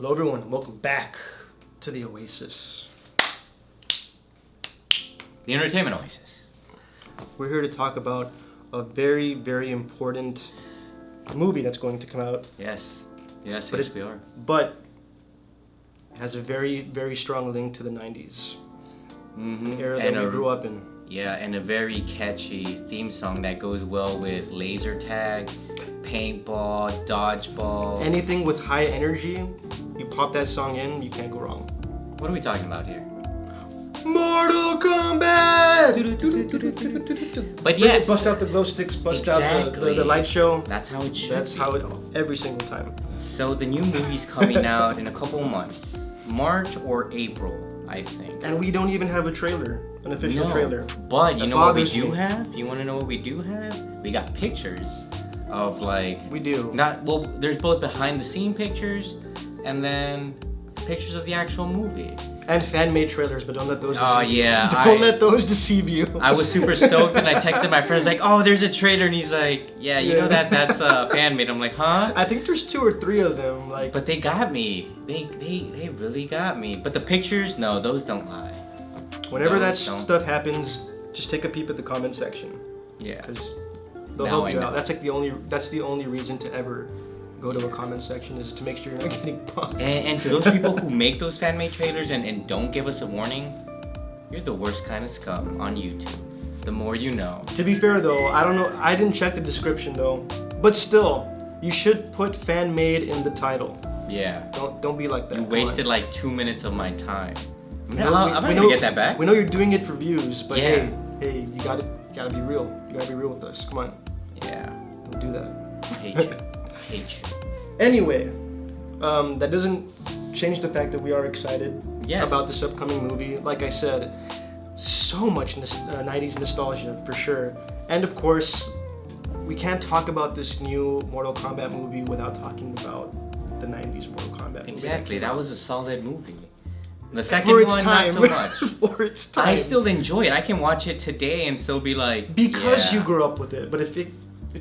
Hello everyone, and welcome back to the Oasis. The Entertainment Oasis. We're here to talk about a very, very important movie that's going to come out. Yes, we are. But it has a very, very strong link to the 90s. An era that we grew up in. Yeah, and a very catchy theme song that goes well with laser tag, paintball, dodgeball. Anything with high energy, you pop that song in, you can't go wrong. What are we talking about here? Mortal Kombat! But yes. Bust out the glow sticks, bust out the light show. That's how it should That's how it, every single time. So the new movie's coming out in a couple months. March or April, I think. And we don't even have a trailer, an official trailer. But you know what we do have? You want to know what we do have? We got pictures of We do. There's both behind the scene pictures and then pictures of the actual movie. And fan-made trailers, but don't let those deceive you. Yeah. Don't let those deceive you. I was super stoked and I texted my friends like, oh, there's a trailer, and he's like, yeah, you know that's fan-made. I'm like, huh? I think there's 2 or 3 of them. But they got me. They really got me. But the pictures, no, those don't lie. Whenever stuff happens, just take a peep at the comment section. Yeah. Because they'll help you out. That's like that's the only reason to ever go to a comment section, is to make sure you're not getting bugged. And to those people who make those fan-made trailers and don't give us a warning, you're the worst kind of scum on YouTube. The more you know. To be fair though, I don't know, I didn't check the description though, but still, you should put fan-made in the title. Yeah. Don't be like that. You wasted like 2 minutes of my time. I'm not gonna get that back. We know you're doing it for views, but yeah. hey, you gotta be real. You gotta be real with us. Come on. Yeah. Don't do that. I hate you. I hate you. Anyway, that doesn't change the fact that we are excited about this upcoming movie. Like I said, so much 90s nostalgia for sure. And of course, we can't talk about this new Mortal Kombat movie without talking about the 90s Mortal Kombat movie. Exactly, that was a solid movie. The second one, not so much. For its time. I still enjoy it. I can watch it today and still be like, because you grew up with it. But if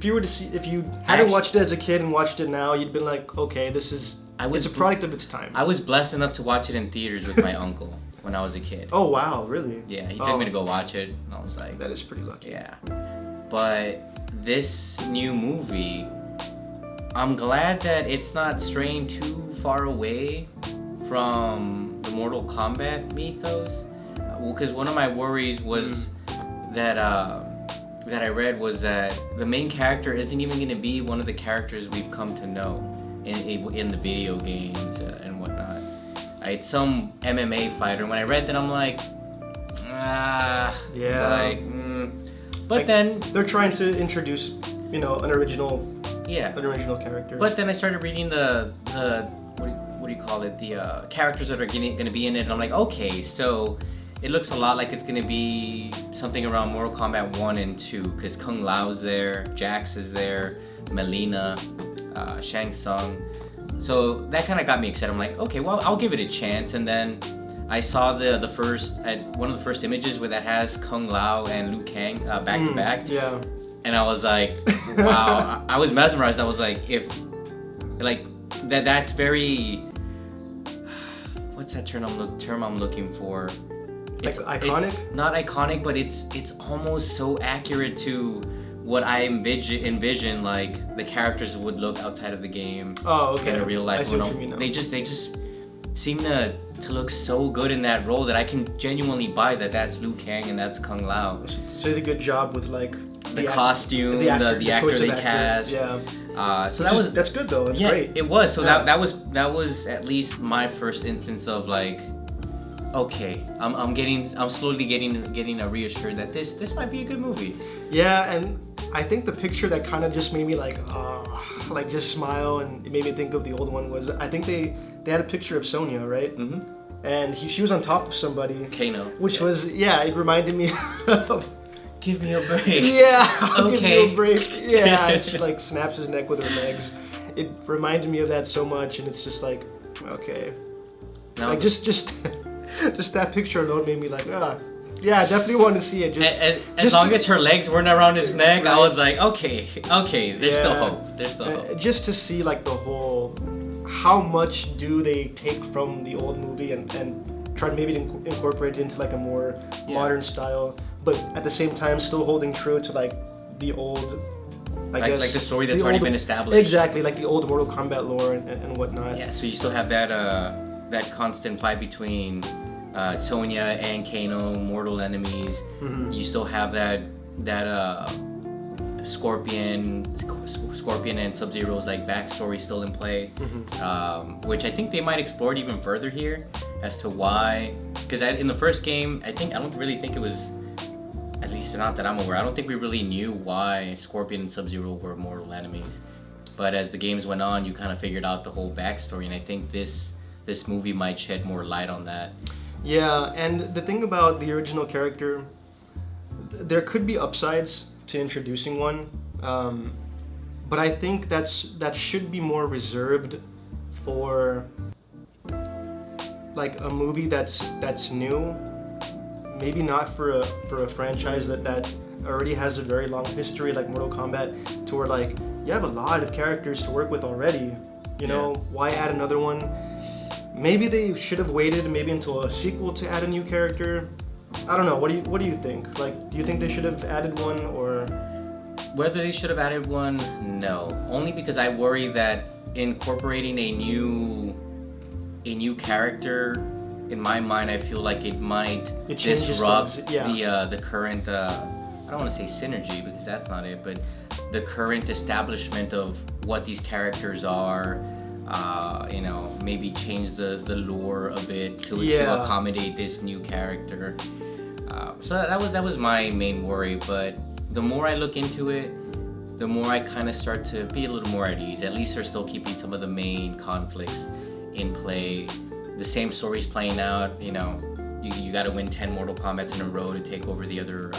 you hadn't watched it as a kid and watched it now, you'd been like, okay, it's a product of its time. I was blessed enough to watch it in theaters with my uncle when I was a kid. Oh wow, really? Yeah, he took me to go watch it, and I was like, that is pretty lucky. Yeah. But this new movie, I'm glad that it's not straying too far away from the Mortal Kombat mythos. Because one of my worries was that I read was that the main character isn't even going to be one of the characters we've come to know in the video games and whatnot. It's some MMA fighter. And when I read that, I'm like, yeah. It's like, But like, then they're trying to introduce, an original character. But then I started reading the what do you call it? The characters that are going to be in it, and I'm like, okay, so it looks a lot like it's going to be something around Mortal Kombat 1 and 2, because Kung Lao's there, Jax is there, Melina, Shang Tsung. So that kind of got me excited. I'm like, okay, well, I'll give it a chance. And then I saw one of the first images where that has Kung Lao and Liu Kang back to back. Yeah. And I was like, wow. I was mesmerized. I was like, that's very, what's that term I'm looking for? It's iconic? Not iconic, but it's almost so accurate to what I envision like the characters would look outside of the game. Oh, okay. In a real life. I see what you mean now. They just seem to look so good in that role that I can genuinely buy that's Liu Kang and that's Kung Lao. So they did a good job with like the costume, the actor they cast. Yeah. So that's good though. That's great. It was. So that was at least my first instance of like, okay, I'm slowly getting reassured that this might be a good movie. Yeah, and I think the picture that kind of just made me like just smile, and it made me think of the old one, was I think they had a picture of Sonya, right? Mm-hmm. And she was on top of somebody. Kano. Which was, it reminded me of... Give me a break. Yeah, okay. Give me a break. Yeah, and she like snaps his neck with her legs. It reminded me of that so much, and it's just like, okay. No. Like just that picture alone made me like, yeah, I definitely want to see it. As long as her legs weren't around his neck, right. I was like, okay, there's still hope. There's still hope. Just to see like the whole how much do they take from the old movie and try to maybe incorporate it into like a more modern style, but at the same time still holding true to like the old, I guess, like the story that's already been established. Exactly, like the old Mortal Kombat lore and whatnot. Yeah, so you still have that constant fight between Sonya and Kano, mortal enemies. Mm-hmm. You still have that Scorpion and Sub-Zero's like backstory still in play, which I think they might explore it even further here as to why. Because in the first game, I don't really think it was, at least not that I'm aware, I don't think we really knew why Scorpion and Sub-Zero were mortal enemies. But as the games went on, you kind of figured out the whole backstory, and I think this movie might shed more light on that. Yeah, and the thing about the original character, there could be upsides to introducing one, but I think that should be more reserved for like a movie that's new, maybe not for a franchise that already has a very long history like Mortal Kombat, to where like you have a lot of characters to work with already. You know, why add another one? Maybe they should have waited maybe until a sequel to add a new character. I don't know. What do you think? Like, do you think they should have added one, or whether they should have added one? No, only because I worry that incorporating a new character, in my mind, I feel like it might disrupt the current. I don't want to say synergy because that's not it, but the current establishment of what these characters are. Maybe change the lore a bit to accommodate this new character. So that was my main worry. But the more I look into it, the more I kind of start to be a little more at ease. At least they're still keeping some of the main conflicts in play. The same story's playing out. You got to win 10 Mortal Kombats in a row to take over the other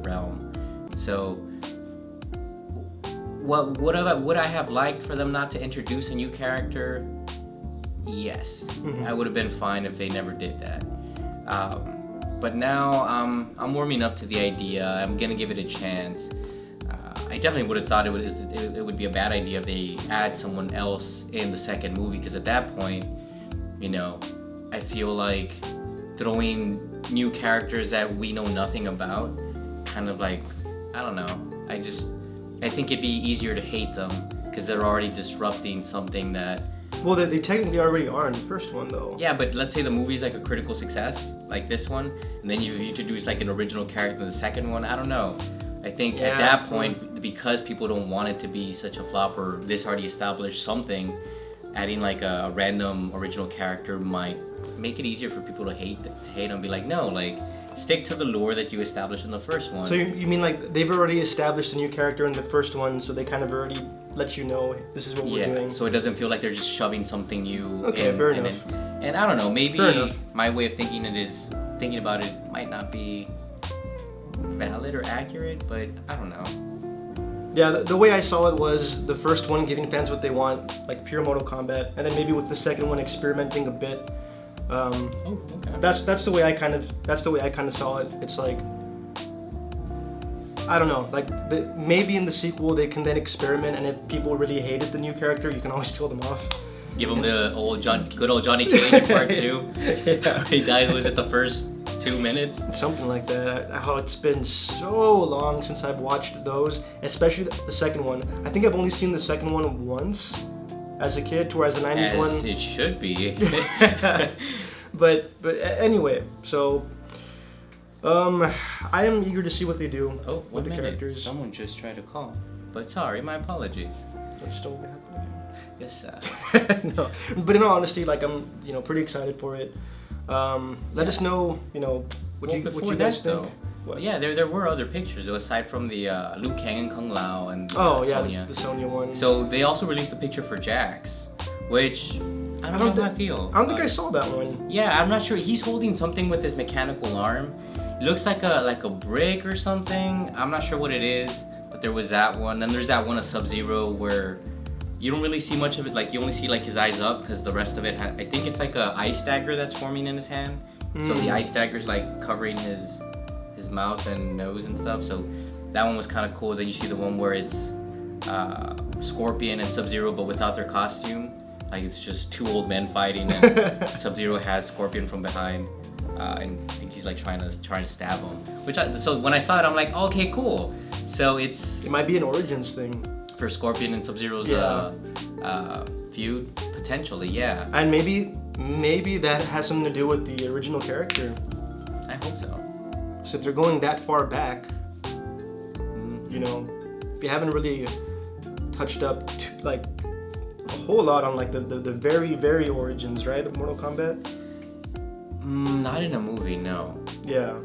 realm. So. What would I have liked for them not to introduce a new character? Yes, I would have been fine if they never did that. But now I'm warming up to the idea. I'm gonna give it a chance. I definitely would have thought it would be a bad idea if they add someone else in the second movie, because at that point, I feel like throwing new characters that we know nothing about, kind of like, I don't know. I think it'd be easier to hate them because they're already disrupting something that. Well, they technically already are in the first one, though. Yeah, but let's say the movie's like a critical success, like this one, and then you introduce like an original character in the second one. I don't know. I think at that point, because people don't want it to be such a flop, or this already established something, adding like a random original character might make it easier for people to hate and be like, no, like. Stick to the lore that you established in the first one. So you mean like they've already established a new character in the first one, so they kind of already let you know this is what we're doing. So it doesn't feel like they're just shoving something new. Okay, fair enough. And I don't know, maybe my way of thinking about it might not be valid or accurate, but I don't know. Yeah, the way I saw it was the first one giving fans what they want, like pure Mortal Kombat, and then maybe with the second one experimenting a bit. Okay. That's the way I kind of saw it. It's like, I don't know, like maybe in the sequel they can then experiment, and if people really hated the new character, you can always kill them off. Give them the good old Johnny Cage in part 2. Yeah. He died, was it the first 2 minutes? Something like that. Oh, it's been so long since I've watched those, especially the second one. I think I've only seen the second one once as a kid, whereas the 90s one. As it should be. But anyway, so I am eager to see what they do with the characters. Someone just tried to call, but sorry, my apologies. That's still gonna happen again. Yes, sir. No, but in all honesty, like I'm, pretty excited for it. Let us know, what you guys think. What? Yeah, there were other pictures aside from the Liu Kang and Kung Lao and Sonya. The Sonya one. So they also released a picture for Jax, which I don't know how I feel. I don't think I saw that one. Yeah, I'm not sure. He's holding something with his mechanical arm. It looks like a brick or something. I'm not sure what it is, but there was that one. Then there's that one of Sub-Zero where you don't really see much of it. Like you only see like his eyes up because the rest of it, I think it's like a ice dagger that's forming in his hand. So the ice dagger's like covering his mouth and nose and stuff. So that one was kind of cool. Then you see the one where it's Scorpion and Sub-Zero but without their costume. Like it's just two old men fighting, and Sub-Zero has Scorpion from behind, and I think he's like trying to stab him. So when I saw it, I'm like, okay, cool. So it might be an Origins thing for Scorpion and Sub-Zero's feud, potentially, yeah. And maybe that has something to do with the original character. I hope so. So if they're going that far back, you know, they haven't really touched up like a whole lot on like the very, very origins, right, of Mortal Kombat. Not in a movie, no. Yeah.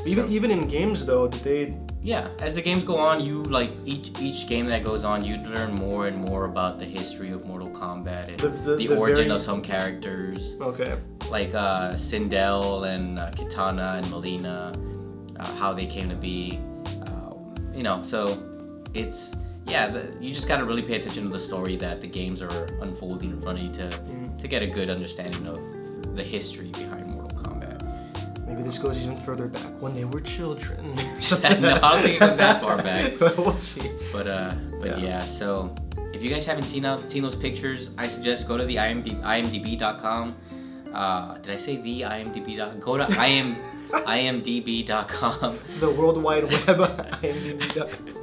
Even in games though, did they? Yeah, as the games go on, you like each game that goes on, you learn more and more about the history of Mortal Kombat and the origin of some characters. Okay. Like Sindel and Kitana and Melina, how they came to be. You know, so it's you just gotta really pay attention to the story that the games are unfolding in front of you to get a good understanding of the history behind Mortal Kombat. Maybe this goes even further back when they were children. No, I don't think it goes that far back. We'll see. But yeah. So if you guys haven't seen those pictures, I suggest go to the imdb.com. Did I say the imdb.com? Go to imdb.com. The World Wide Web. imdb.com.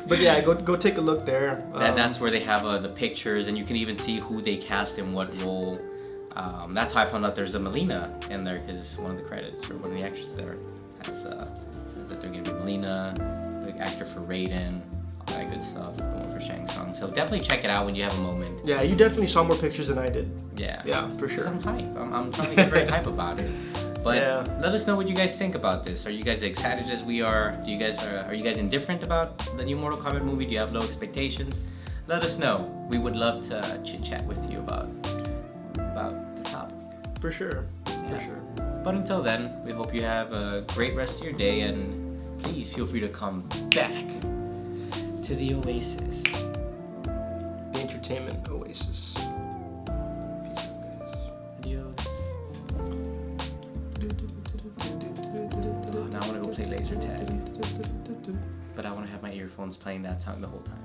But yeah, go take a look there. That's where they have the pictures, and you can even see who they cast in what role. That's how I found out there's a Melina in there, because one of the credits or one of the actresses there says that they're gonna be Melina, the actor for Raiden, all that good stuff, the one for Shang Tsung. So definitely check it out when you have a moment. Yeah, you definitely saw more pictures than I did. Yeah, for sure. I'm hype. I'm trying to get very hype about it. But let us know what you guys think about this. Are you guys excited as we are? Are you guys indifferent about the new Mortal Kombat movie? Do you have low expectations? Let us know. We would love to chit chat with you about the topic. For sure. For sure. But until then, we hope you have a great rest of your day, and please feel free to come back to the Oasis. The entertainment Oasis. Peace out, guys. Adios. Now I want to go play laser tag. But I want to have my earphones playing that song the whole time.